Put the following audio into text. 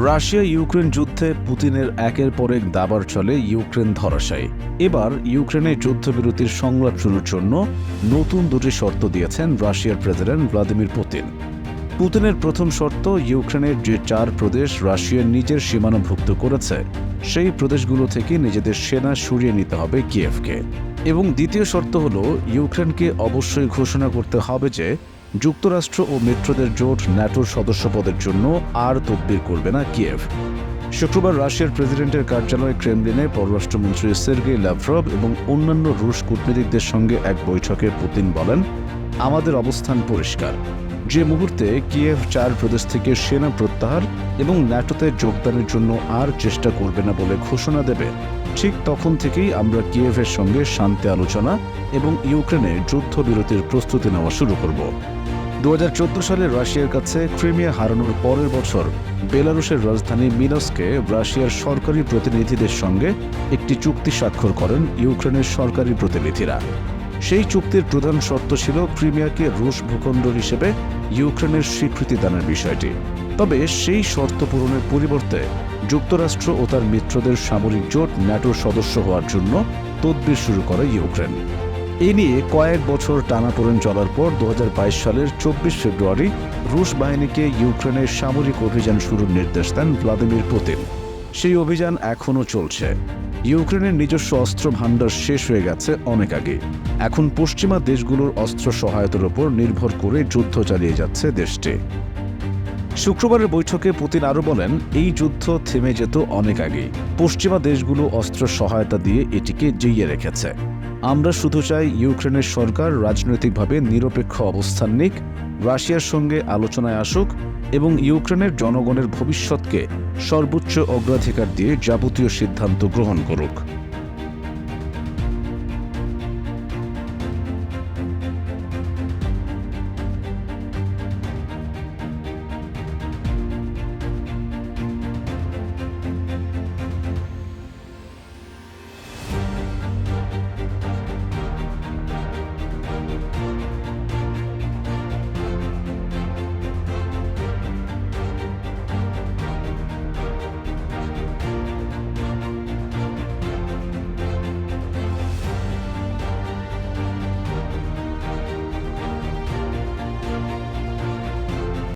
Russia Ukraine যুদ্ধে পুতিনের একের পর এক দাবার চলে ইউক্রেন ধরাশায়ী। এবার ইউক্রেনে যুদ্ধবিরতির সংলাপ শুরুর জন্য নতুন দুটি শর্ত দিয়েছেন রাশিয়ার প্রেসিডেন্ট ভ্লাদিমির পুতিন। পুতিনের প্রথম শর্ত, ইউক্রেনের যে 4 প্রদেশ রাশিয়া নিজের সীমানাভুক্ত করেছে সেই প্রদেশগুলো থেকে নিজেদের সেনা সরিয়ে নিতে হবে কিয়েভকে। এবং দ্বিতীয় শর্ত হল, ইউক্রেনকে অবশ্যই ঘোষণা করতে হবে যে যুক্তরাষ্ট্র ও মিত্রদের জোট ন্যাটোর সদস্যপদের জন্য আর তদবির করবে না কিয়েভ। শুক্রবার রাশিয়ার প্রেসিডেন্টের কার্যালয় ক্রেমলিনে পররাষ্ট্রমন্ত্রী সের্গেই লাভরভ এবং অন্যান্য রুশ কূটনীতিকদের সঙ্গে এক বৈঠকে পুতিন বলেন, আমাদের অবস্থান পরিষ্কার। যে মুহূর্তে কিয়েভ 4 প্রদেশ থেকে সেনা প্রত্যাহার এবং ন্যাটোতে যোগদানের জন্য আর চেষ্টা করবে না বলে ঘোষণা দেবে, ঠিক তখন থেকেই আমরা কিয়েভের সঙ্গে শান্তি আলোচনা এবং ইউক্রেনে যুদ্ধবিরতির প্রস্তুতি নেওয়া শুরু করব। 2014 সালে রাশিয়ার কাছে ক্রিমিয়া হারানোর পরের বছর বেলারুশের রাজধানী মিনস্কে রাশিয়ার সরকারি প্রতিনিধিদের সঙ্গে একটি চুক্তি স্বাক্ষর করেন ইউক্রেনের সরকারি প্রতিনিধিরা। সেই চুক্তির প্রধান শর্ত ছিল ক্রিমিয়াকে রুশ ভূখণ্ড হিসেবে ইউক্রেনের স্বীকৃতি দানের বিষয়টি। তবে সেই শর্ত পূরণের পরিবর্তে যুক্তরাষ্ট্র ও তার মিত্রদের সামরিক জোট ন্যাটোর সদস্য হওয়ার জন্য তদবির শুরু করে ইউক্রেন। এ নিয়ে কয়েক বছর টানাপোড়েন চলার পর 2022 সালের 24 ফেব্রুয়ারি রুশ বাহিনীকে ইউক্রেনের সামরিক অভিযান শুরুর নির্দেশ দেন ভ্লাদিমির পুতিন। সেই অভিযান এখনও চলছে। ইউক্রেনের নিজস্ব অস্ত্র ভাণ্ডার শেষ হয়ে গেছে অনেক আগে। এখন পশ্চিমা দেশগুলোর অস্ত্র সহায়তার উপর নির্ভর করে যুদ্ধ চালিয়ে যাচ্ছে দেশটি। শুক্রবারের বৈঠকে পুতিন আরও বলেন, এই যুদ্ধ থেমে যেত অনেক আগে। পশ্চিমা দেশগুলো অস্ত্র সহায়তা দিয়ে এটিকে জিইয়ে রেখেছে। আমরা শুধু চাই ইউক্রেনের সরকার রাজনৈতিকভাবে নিরপেক্ষ অবস্থান নিক, রাশিয়ার সঙ্গে আলোচনায় আসুক এবং ইউক্রেনের জনগণের ভবিষ্যৎকে সর্বোচ্চ অগ্রাধিকার দিয়ে যাবতীয় সিদ্ধান্ত গ্রহণ করুক।